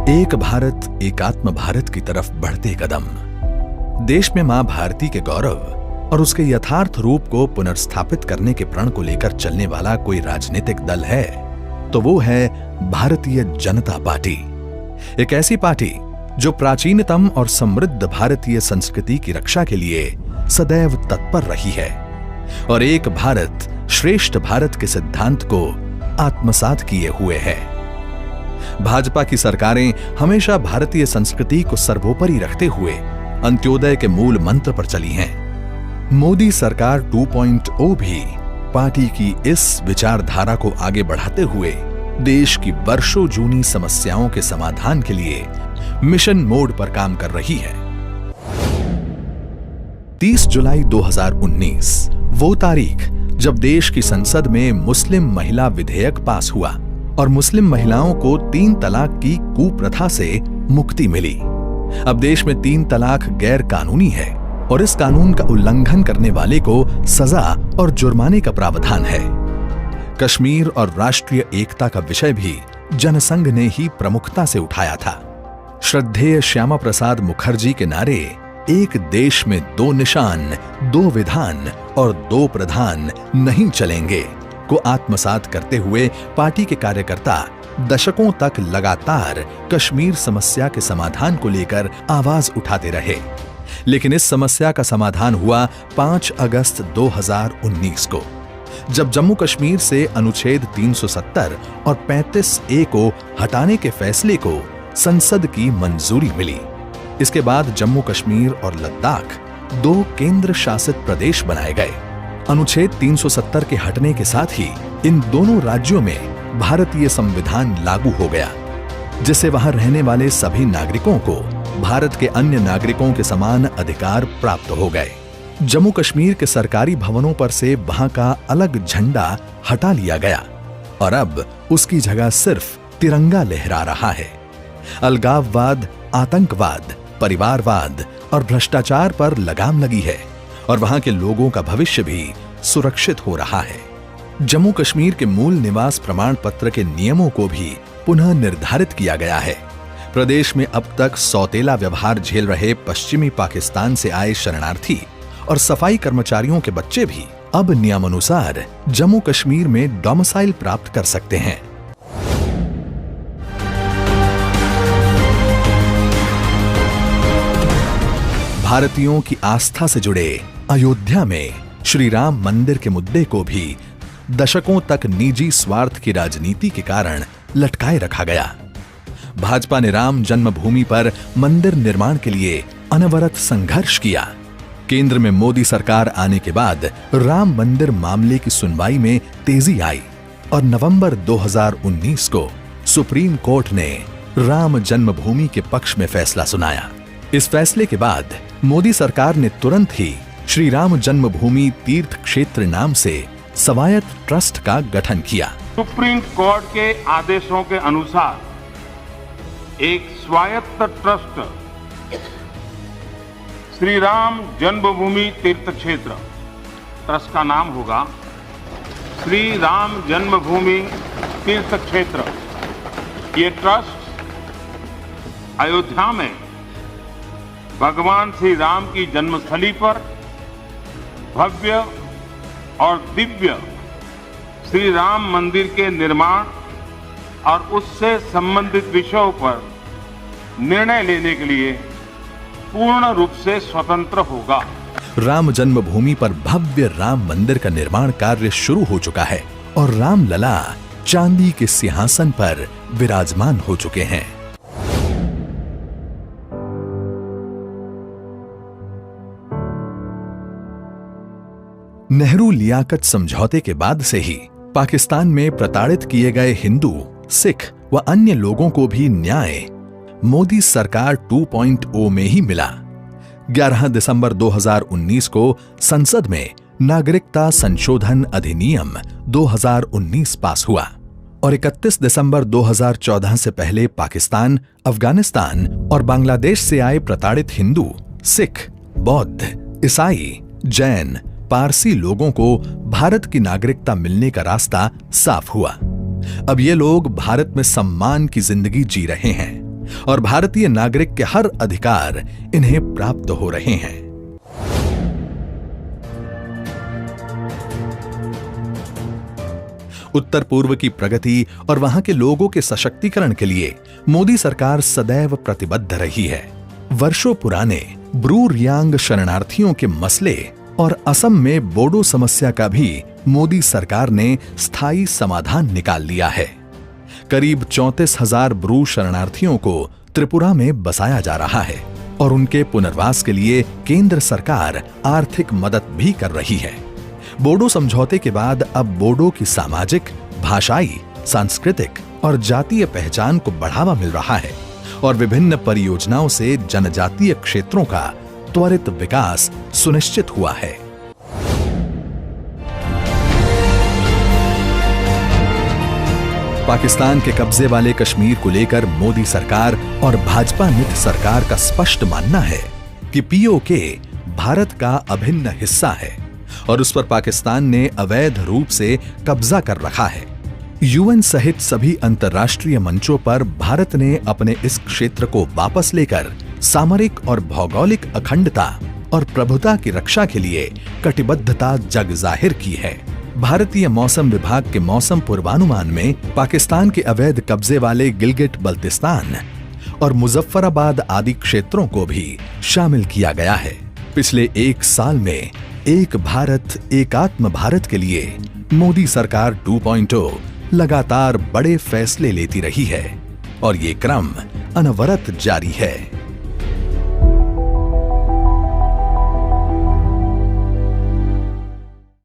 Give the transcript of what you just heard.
एक भारत एकात्म भारत की तरफ बढ़ते कदम। देश में मां भारती के गौरव और उसके यथार्थ रूप को पुनर्स्थापित करने के प्रण को लेकर चलने वाला कोई राजनीतिक दल है तो वो है भारतीय जनता पार्टी। एक ऐसी पार्टी जो प्राचीनतम और समृद्ध भारतीय संस्कृति की रक्षा के लिए सदैव तत्पर रही है और एक भारत श्रेष्ठ भारत के सिद्धांत को आत्मसात किए हुए है। भाजपा की सरकारें हमेशा भारतीय संस्कृति को सर्वोपरि रखते हुए अंत्योदय के मूल मंत्र पर चली हैं। मोदी सरकार 2.0 भी पार्टी की इस विचारधारा को आगे बढ़ाते हुए देश की वर्षों जूनी समस्याओं के समाधान के लिए मिशन मोड पर काम कर रही है। 30 जुलाई 2019 वो तारीख जब देश की संसद में मुस्लिम महिला विधेयक पास हुआ और मुस्लिम महिलाओं को 3 तलाक की कुप्रथा से मुक्ति मिली। अब देश में 3 तलाक गैर कानूनी है और इस कानून का उल्लंघन करने वाले को सजा और जुर्माने का प्रावधान है। कश्मीर और राष्ट्रीय एकता का विषय भी जनसंघ ने ही प्रमुखता से उठाया था। श्रद्धेय श्यामा प्रसाद मुखर्जी के नारे एक देश में 2 निशान, 2 विधान और 2 प्रधान नहीं चलेंगे को आत्मसात करते हुए पार्टी के कार्यकर्ता दशकों तक लगातार कश्मीर समस्या के समाधान को लेकर आवाज उठाते रहे। लेकिन इस समस्या का समाधान हुआ 5 अगस्त 2019 को, जब जम्मू कश्मीर से अनुच्छेद 370 और 35A को हटाने के फैसले को संसद की मंजूरी मिली। इसके बाद जम्मू कश्मीर और लद्दाख 2 केंद्र शासित प्रदेश बनाए गए। अनुच्छेद 370 के हटने के साथ ही इन दोनों राज्यों में भारतीय संविधान लागू हो गया, जिससे वहां रहने वाले सभी नागरिकों को भारत के अन्य नागरिकों के समान अधिकार प्राप्त हो गए। जम्मू कश्मीर के सरकारी भवनों पर से वहां का अलग झंडा हटा लिया गया और अब उसकी जगह सिर्फ तिरंगा लहरा रहा है। अलगाववाद, आतंकवाद, परिवारवाद और भ्रष्टाचार पर लगाम लगी है और वहां के लोगों का भविष्य भी सुरक्षित हो रहा है। जम्मू कश्मीर के मूल निवास प्रमाण पत्र के नियमों को भी पुनः निर्धारित किया गया है। प्रदेश में अब तक सौतेला व्यवहार झेल रहे पश्चिमी पाकिस्तान से आए शरणार्थी और सफाई कर्मचारियों के बच्चे भी अब नियमानुसार जम्मू कश्मीर में डोमिसाइल प्राप्त कर सकते हैं। भारतीयों की आस्था से जुड़े अयोध्या में श्री राम मंदिर के मुद्दे को भी दशकों तक निजी स्वार्थ की राजनीति के कारण लटकाए रखा गया। भाजपा ने राम जन्मभूमि पर मंदिर निर्माण के लिए अनवरत संघर्ष किया। केंद्र में मोदी सरकार आने के बाद राम मंदिर मामले की सुनवाई में तेजी आई और नवंबर 2019 को सुप्रीम कोर्ट ने राम जन्मभूमि के पक्ष में फैसला सुनाया। इस फैसले के बाद मोदी सरकार ने तुरंत ही श्री राम जन्मभूमि तीर्थ क्षेत्र नाम से स्वायत्त ट्रस्ट का गठन किया। सुप्रीम कोर्ट के आदेशों के अनुसार एक स्वायत्त ट्रस्ट श्री राम जन्मभूमि तीर्थ क्षेत्र, ट्रस्ट का नाम होगा श्री राम जन्मभूमि तीर्थ क्षेत्र। ये ट्रस्ट अयोध्या में भगवान श्री राम की जन्मस्थली पर भव्य और दिव्य श्री राम मंदिर के निर्माण और उससे संबंधित विषयों पर निर्णय लेने के लिए पूर्ण रूप से स्वतंत्र होगा। राम जन्मभूमि पर भव्य राम मंदिर का निर्माण कार्य शुरू हो चुका है और राम लला चांदी के सिंहासन पर विराजमान हो चुके हैं। नेहरू लियाकत समझौते के बाद से ही पाकिस्तान में प्रताड़ित किए गए हिंदू, सिख व अन्य लोगों को भी न्याय मोदी सरकार 2.0 में ही मिला। 11 दिसंबर 2019 को संसद में नागरिकता संशोधन अधिनियम 2019 पास हुआ और 31 दिसंबर 2014 से पहले पाकिस्तान, अफगानिस्तान और बांग्लादेश से आए प्रताड़ित हिंदू, सिख, बौद्ध, ईसाई, जैन, पारसी लोगों को भारत की नागरिकता मिलने का रास्ता साफ हुआ। अब ये लोग भारत में सम्मान की जिंदगी जी रहे हैं और भारतीय नागरिक के हर अधिकार इन्हें प्राप्त हो रहे हैं। उत्तर पूर्व की प्रगति और वहां के लोगों के सशक्तिकरण के लिए मोदी सरकार सदैव प्रतिबद्ध रही है। वर्षों पुराने ब्रू रियांग शरणार्थियों के मसले और असम में बोडो समस्या का भी मोदी सरकार ने स्थायी समाधान निकाल लिया है। करीब 34,000 ब्रू शरणार्थियों को त्रिपुरा में बसाया जा रहा है और उनके पुनर्वास के लिए केंद्र सरकार आर्थिक मदद भी कर रही है। बोडो समझौते के बाद अब बोडो की सामाजिक, भाषाई, सांस्कृतिक और जातीय पहचान को बढ़ावा मिल रहा है और विभिन्न परियोजनाओं से जनजातीय क्षेत्रों का त्वरित विकास सुनिश्चित हुआ है। पाकिस्तान के कब्जे वाले कश्मीर को लेकर मोदी सरकार और भाजपा मित्र सरकार का स्पष्ट मानना है कि पीओके भारत का अभिन्न हिस्सा है और उस पर पाकिस्तान ने अवैध रूप से कब्जा कर रखा है। यूएन सहित सभी अंतर्राष्ट्रीय मंचों पर भारत ने अपने इस क्षेत्र को वापस लेकर सामरिक और भौगोलिक अखंडता और प्रभुता की रक्षा के लिए कटिबद्धता जग जाहिर की है। भारतीय मौसम विभाग के मौसम पूर्वानुमान में पाकिस्तान के अवैध कब्जे वाले गिलगिट बल्तिस्तान और मुजफ्फराबाद आदि क्षेत्रों को भी शामिल किया गया है। पिछले एक साल में एक भारत एकात्म भारत के लिए मोदी सरकार 2.0 लगातार बड़े फैसले लेती रही है और ये क्रम अनवरत जारी है।